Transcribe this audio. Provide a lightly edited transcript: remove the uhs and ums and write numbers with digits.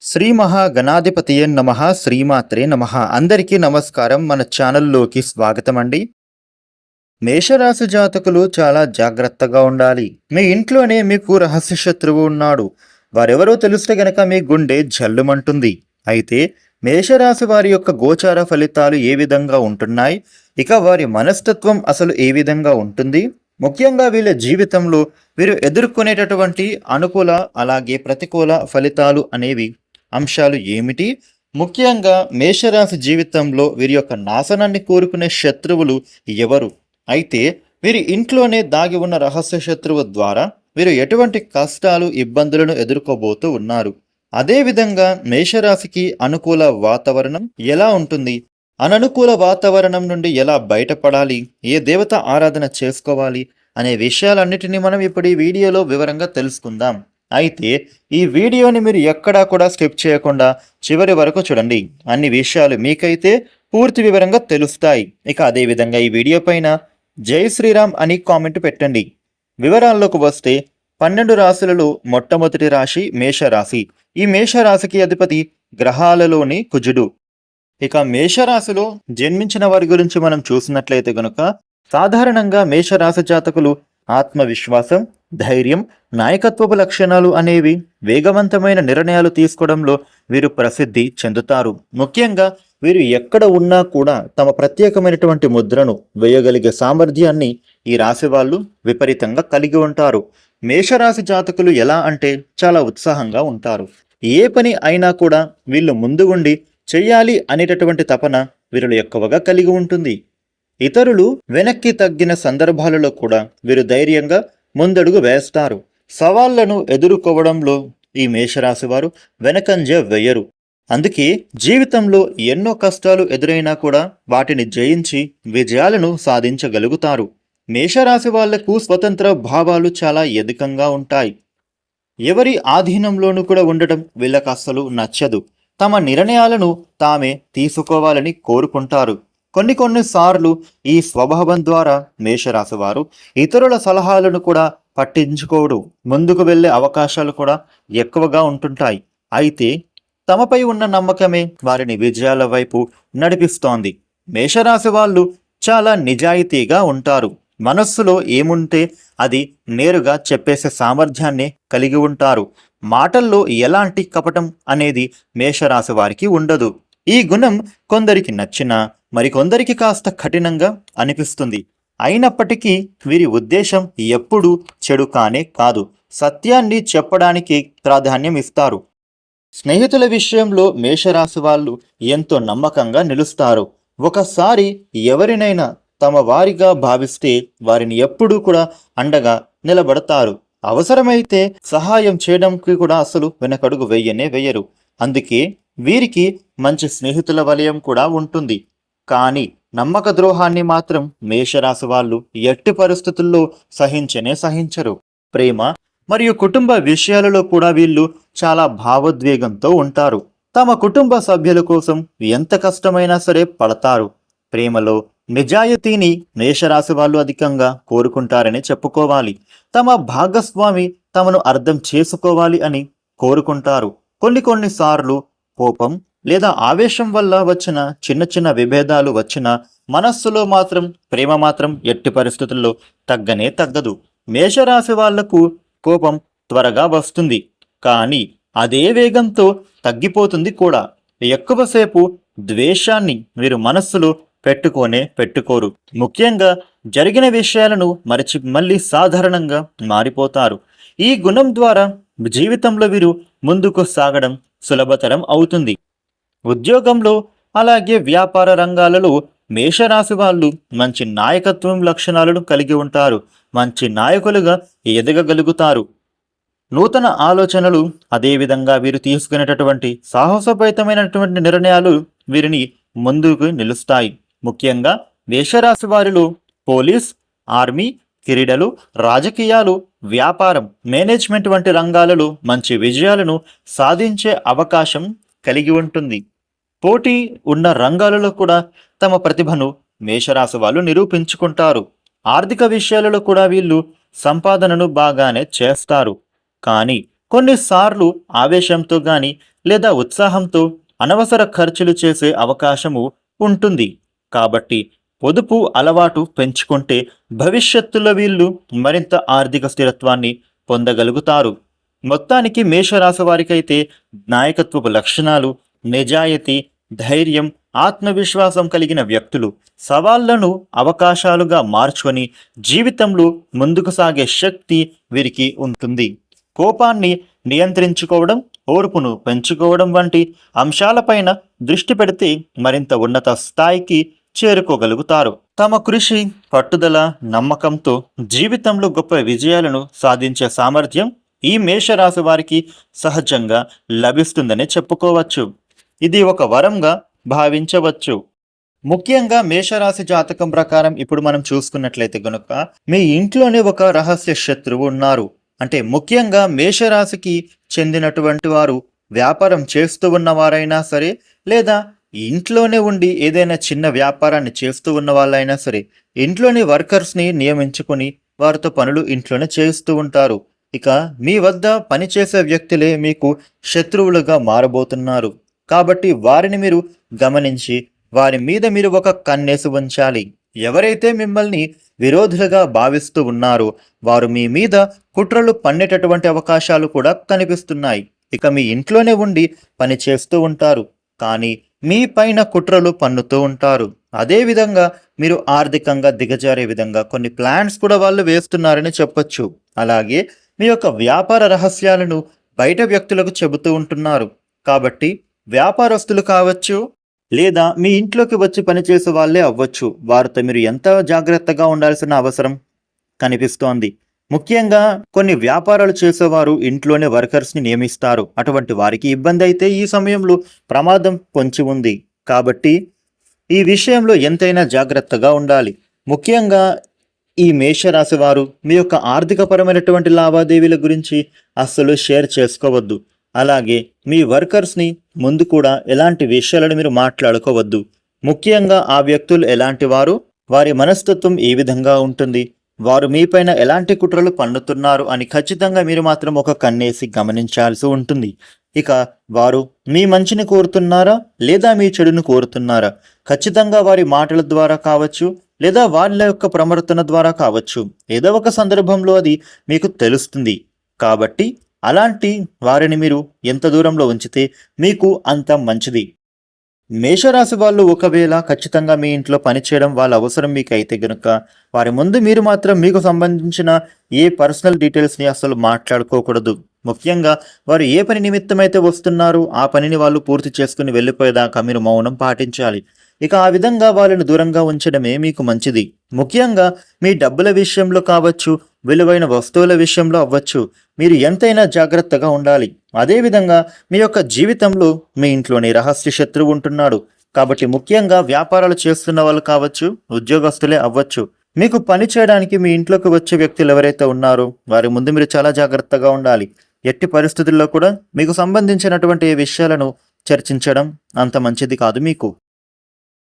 శ్రీ మహాగణాధిపతియే నమః శ్రీమాత్రే నమః. అందరికీ నమస్కారం. మన ఛానల్లోకి స్వాగతం అండి. మేషరాశి జాతకులు చాలా జాగ్రత్తగా ఉండాలి. మీ ఇంట్లోనే మీకు రహస్య శత్రువు ఉన్నాడు. వారెవరో తెలిస్తే గనక మీ గుండె జల్లుమంటుంది. అయితే మేషరాశి వారి యొక్క గోచార ఫలితాలు ఏ విధంగా ఉంటున్నాయి, ఇక వారి మనస్తత్వం అసలు ఏ విధంగా ఉంటుంది, ముఖ్యంగా వీళ్ళ జీవితంలో వీరు ఎదుర్కొనేటటువంటి అనుకూల అలాగే ప్రతికూల ఫలితాలు అనేవి అంశాలు ఏమిటి, ముఖ్యంగా మేషరాశి జీవితంలో వీరి యొక్క నాశనాన్ని కోరుకునే శత్రువులు ఎవరు, అయితే వీరి ఇంట్లోనే దాగి ఉన్న రహస్య శత్రువు ద్వారా వీరు ఎటువంటి కష్టాలు ఇబ్బందులను ఎదుర్కోబోతూ ఉన్నారు, అదేవిధంగా మేషరాశికి అనుకూల వాతావరణం ఎలా ఉంటుంది, అననుకూల వాతావరణం నుండి ఎలా బయటపడాలి, ఏ దేవత ఆరాధన చేసుకోవాలి అనే విషయాలన్నిటినీ మనం ఇప్పుడు ఈ వీడియోలో వివరంగా తెలుసుకుందాం. అయితే ఈ వీడియోని మీరు ఎక్కడా కూడా స్కిప్ చేయకుండా చివరి వరకు చూడండి. అన్ని విషయాలు మీకైతే పూర్తి వివరంగా తెలుస్తాయి. ఇక అదేవిధంగా ఈ వీడియో పైన జై శ్రీరామ్ అని కామెంట్ పెట్టండి. వివరాల్లోకి వస్తే 12 రాశులలో మొట్టమొదటి రాశి మేషరాశి. ఈ మేషరాశికి అధిపతి గ్రహాలలోని కుజుడు. ఇక మేషరాశిలో జన్మించిన వారి గురించి మనం చూసినట్లయితే గనుక సాధారణంగా మేషరాశి జాతకులు ఆత్మవిశ్వాసం, ధైర్యం, నాయకత్వపు లక్షణాలు అనేవి వేగవంతమైన నిర్ణయాలు తీసుకోవడంలో వీరు ప్రసిద్ధి చెందుతారు. ముఖ్యంగా వీరు ఎక్కడ ఉన్నా కూడా తమ ప్రత్యేకమైనటువంటి ముద్రను వేయగలిగే సామర్థ్యాన్ని ఈ రాశి వాళ్ళు విపరీతంగా కలిగి ఉంటారు. మేషరాశి జాతకులు ఎలా అంటే చాలా ఉత్సాహంగా ఉంటారు. ఏ పని అయినా కూడా వీళ్ళు ముందు ఉండి చెయ్యాలి అనేటటువంటి తపన వీరులు ఎక్కువగా కలిగి ఉంటుంది. ఇతరులు వెనక్కి తగ్గిన సందర్భాలలో కూడా వీరు ధైర్యంగా ముందడుగు వేస్తారు. సవాళ్లను ఎదుర్కోవడంలో ఈ మేషరాశి వారు వెనకంజ వేయరు. అందుకే జీవితంలో ఎన్నో కష్టాలు ఎదురైనా కూడా వాటిని జయించి విజయాలను సాధించగలుగుతారు. మేషరాశి వాళ్లకు స్వతంత్ర భావాలు చాలా అధికంగా ఉంటాయి. ఎవరి ఆధీనంలోనూ కూడా ఉండటం వీళ్ళకి అస్సలు నచ్చదు. తమ నిర్ణయాలను తామే తీసుకోవాలని కోరుకుంటారు. కొన్నిసార్లు ఈ స్వభావం ద్వారా మేషరాశి వారు ఇతరుల సలహాలను కూడా పట్టించుకోవడం, ముందుకు వెళ్లే అవకాశాలు కూడా ఎక్కువగా ఉంటుంటాయి. అయితే తమపై ఉన్న నమ్మకమే వారిని విజయాల వైపు నడిపిస్తోంది. మేషరాశి వాళ్ళు చాలా నిజాయితీగా ఉంటారు. మనస్సులో ఏముంటే అది నేరుగా చెప్పేసే సామర్థ్యాన్ని కలిగి ఉంటారు. మాటల్లో ఎలాంటి కపటం అనేది మేషరాశి వారికి ఉండదు. ఈ గుణం కొందరికి నచ్చినా మరికొందరికి కాస్త కఠినంగా అనిపిస్తుంది. అయినప్పటికీ వీరి ఉద్దేశం ఎప్పుడూ చెడు కానే కాదు. సత్యాన్ని చెప్పడానికి ప్రాధాన్యం ఇస్తారు. స్నేహితుల విషయంలో మేషరాశి వాళ్ళు ఎంతో నమ్మకంగా నిలుస్తారు. ఒకసారి ఎవరినైనా తమ వారిగా భావిస్తే వారిని ఎప్పుడూ కూడా అండగా నిలబడతారు. అవసరమైతే సహాయం చేయడానికి కూడా అసలు వెనకడుగు వేయరు. అందుకే వీరికి మంచి స్నేహితుల వలయం కూడా ఉంటుంది. కానీ నమ్మక ద్రోహాన్ని మాత్రం మేషరాశి వాళ్ళు ఎట్టి పరిస్థితుల్లో సహించరు. ప్రేమ మరియు కుటుంబ విషయాలలో కూడా వీళ్ళు చాలా భావోద్వేగంతో ఉంటారు. తమ కుటుంబ సభ్యుల కోసం ఎంత కష్టమైనా సరే పడతారు. ప్రేమలో నిజాయితీని మేషరాశి వాళ్ళు అధికంగా కోరుకుంటారని చెప్పుకోవాలి. తమ భాగస్వామి తమను అర్థం చేసుకోవాలి అని కోరుకుంటారు. కొన్నిసార్లు కోపం లేదా ఆవేశం వల్ల వచ్చిన చిన్న విభేదాలు వచ్చినా మనస్సులో మాత్రం ప్రేమ మాత్రం ఎట్టి పరిస్థితుల్లో తగ్గదు. మేషరాశి వాళ్లకు కోపం త్వరగా వస్తుంది, కానీ అదే వేగంతో తగ్గిపోతుంది కూడా. ఎక్కువసేపు ద్వేషాన్ని వీరు మనస్సులో పెట్టుకోరు. ముఖ్యంగా జరిగిన విషయాలను మరిచి మళ్ళీ సాధారణంగా మారిపోతారు. ఈ గుణం ద్వారా జీవితంలో వీరు ముందుకు సాగడం సులభతరం అవుతుంది. ఉద్యోగంలో అలాగే వ్యాపార రంగాలలో మేషరాశి వాళ్ళు మంచి నాయకత్వం లక్షణాలను కలిగి ఉంటారు. మంచి నాయకులుగా ఎదగగలుగుతారు. నూతన ఆలోచనలు, అదేవిధంగా వీరు తీసుకునేటటువంటి సాహసోపేతమైనటువంటి నిర్ణయాలు వీరిని ముందుకు నిలుస్తాయి. ముఖ్యంగా మేషరాశి వారిలో పోలీస్, ఆర్మీ, క్రీడలు, రాజకీయాలు, వ్యాపారం, మేనేజ్మెంట్ వంటి రంగాలలో మంచి విజయాలను సాధించే అవకాశం కలిగి ఉంటుంది. పోటీ ఉన్న రంగాలలో కూడా తమ ప్రతిభను మేషరాశి వాళ్ళు నిరూపించుకుంటారు. ఆర్థిక విషయాలలో కూడా వీళ్ళు సంపాదనను బాగానే చేస్తారు. కానీ కొన్నిసార్లు ఆవేశంతో గాని లేదా ఉత్సాహంతో అనవసర ఖర్చులు చేసే అవకాశము ఉంటుంది. కాబట్టి పొదుపు అలవాటు పెంచుకుంటే భవిష్యత్తులో వీళ్ళు మరింత ఆర్థిక స్థిరత్వాన్ని పొందగలుగుతారు. మొత్తానికి మేషరాశి వారికైతే నాయకత్వపు లక్షణాలు, నిజాయితీ, ధైర్యం, ఆత్మవిశ్వాసం కలిగిన వ్యక్తులు సవాళ్లను అవకాశాలుగా మార్చుకొని జీవితంలో ముందుకు సాగే శక్తి వీరికి ఉంటుంది. కోపాన్ని నియంత్రించుకోవడం, ఓర్పును పెంచుకోవడం వంటి అంశాలపైన దృష్టి పెడితే మరింత ఉన్నత స్థాయికి చేరుకోగలుగుతారు. తమ కృషి, పట్టుదల, నమ్మకంతో జీవితంలో గొప్ప విజయాలను సాధించే సామర్థ్యం ఈ మేషరాశి వారికి సహజంగా లభిస్తుందని చెప్పుకోవచ్చు. ఇది ఒక వరంగా భావించవచ్చు. ముఖ్యంగా మేషరాశి జాతకం ప్రకారం ఇప్పుడు మనం చూసుకున్నట్లయితే గనుక మీ ఇంట్లోనే ఒక రహస్య శత్రువు ఉన్నారు. అంటే ముఖ్యంగా మేషరాశికి చెందినటువంటి వారు వ్యాపారం చేస్తూ ఉన్నవారైనా సరే, లేదా ఇంట్లోనే ఉండి ఏదైనా చిన్న వ్యాపారాన్ని చేస్తూ ఉన్న వాళ్ళైనా సరే, ఇంట్లోని వర్కర్స్ని నియమించుకొని వారితో పనులు ఇంట్లోనే చేస్తూ ఉంటారు. ఇక మీ వద్ద పనిచేసే వ్యక్తులే మీకు శత్రువులుగా మారబోతున్నారు. కాబట్టి వారిని మీరు గమనించి వారి మీద మీరు ఒక కన్నేసి ఉంచాలి. ఎవరైతే మిమ్మల్ని విరోధులుగా భావిస్తూ ఉన్నారో వారు మీ మీద కుట్రలు పన్నేటటువంటి అవకాశాలు కూడా కనిపిస్తున్నాయి. ఇక మీ ఇంట్లోనే ఉండి పని చేస్తూ ఉంటారు, కానీ మీ పైన కుట్రలు పన్నుతూ ఉంటారు. అదేవిధంగా మీరు ఆర్థికంగా దిగజారే విధంగా కొన్ని ప్లాన్స్ కూడా వాళ్ళు వేస్తున్నారని చెప్పొచ్చు. అలాగే మీ యొక్క వ్యాపార రహస్యాలను బయట వ్యక్తులకు చెబుతూ ఉంటున్నారు. కాబట్టి వ్యాపారస్తులు కావచ్చు, లేదా మీ ఇంట్లోకి వచ్చి పనిచేసే వాళ్ళే అవ్వచ్చు, వారితో మీరు ఎంత జాగ్రత్తగా ఉండాల్సిన అవసరం కనిపిస్తోంది. ముఖ్యంగా కొన్ని వ్యాపారాలు చేసేవారు ఇంట్లోనే వర్కర్స్ని నియమిస్తారు. అటువంటి వారికి ఇబ్బంది అయితే ఈ సమయంలో ప్రమాదం పొంచి ఉంది. కాబట్టి ఈ విషయంలో ఎంతైనా జాగ్రత్తగా ఉండాలి. ముఖ్యంగా ఈ మేషరాశి వారు మీ యొక్క ఆర్థికపరమైనటువంటి లావాదేవీల గురించి అస్సలు షేర్ చేసుకోవద్దు. అలాగే మీ వర్కర్స్ని ముందు కూడా ఎలాంటి విషయాలను మీరు మాట్లాడుకోవద్దు. ముఖ్యంగా ఆ వ్యక్తులు ఎలాంటి వారు, వారి మనస్తత్వం ఏ విధంగా ఉంటుంది, వారు మీపైన ఎలాంటి కుట్రలు పన్నుతున్నారు అని ఖచ్చితంగా మీరు మాత్రం ఒక కన్నేసి గమనించాల్సి ఉంటుంది. ఇక వారు మీ మంచిని కోరుతున్నారా లేదా మీ చెడును కోరుతున్నారా, ఖచ్చితంగా వారి మాటల ద్వారా కావచ్చు, లేదా వాళ్ళ యొక్క ప్రవర్తన ద్వారా కావచ్చు, ఏదో ఒక సందర్భంలో అది మీకు తెలుస్తుంది. కాబట్టి అలాంటి వారిని మీరు ఎంత దూరంలో ఉంచితే మీకు అంత మంచిది. మేషరాశి వాళ్ళు ఒకవేళ ఖచ్చితంగా మీ ఇంట్లో పనిచేయడం వాళ్ళ అవసరం మీకు అయితే గనుక వారి ముందు మీరు మాత్రం మీకు సంబంధించిన ఏ పర్సనల్ డీటెయిల్స్ని అసలు మాట్లాడుకోకూడదు. ముఖ్యంగా వారు ఏ పని నిమిత్తమైతే వస్తున్నారో ఆ పనిని వాళ్ళు పూర్తి చేసుకుని వెళ్ళిపోయేదాకా మీరు మౌనం పాటించాలి. ఇక ఆ విధంగా వాళ్ళని దూరంగా ఉంచడమే మీకు మంచిది. ముఖ్యంగా మీ డబ్బుల విషయంలో కావచ్చు, విలువైన వస్తువుల విషయంలో అవ్వచ్చు, మీరు ఎంతైనా జాగ్రత్తగా ఉండాలి. అదేవిధంగా మీ యొక్క జీవితంలో మీ ఇంట్లోని రహస్య శత్రువు ఉంటున్నాడు. కాబట్టి ముఖ్యంగా వ్యాపారాలు చేస్తున్న వాళ్ళు కావచ్చు, ఉద్యోగస్తులే అవ్వచ్చు, మీకు పని చేయడానికి మీ ఇంట్లోకి వచ్చే వ్యక్తులు ఎవరైతే ఉన్నారో వారి ముందు మీరు చాలా జాగ్రత్తగా ఉండాలి. ఎట్టి పరిస్థితుల్లో కూడా మీకు సంబంధించినటువంటి విషయాలను చర్చించడం అంత మంచిది కాదు మీకు.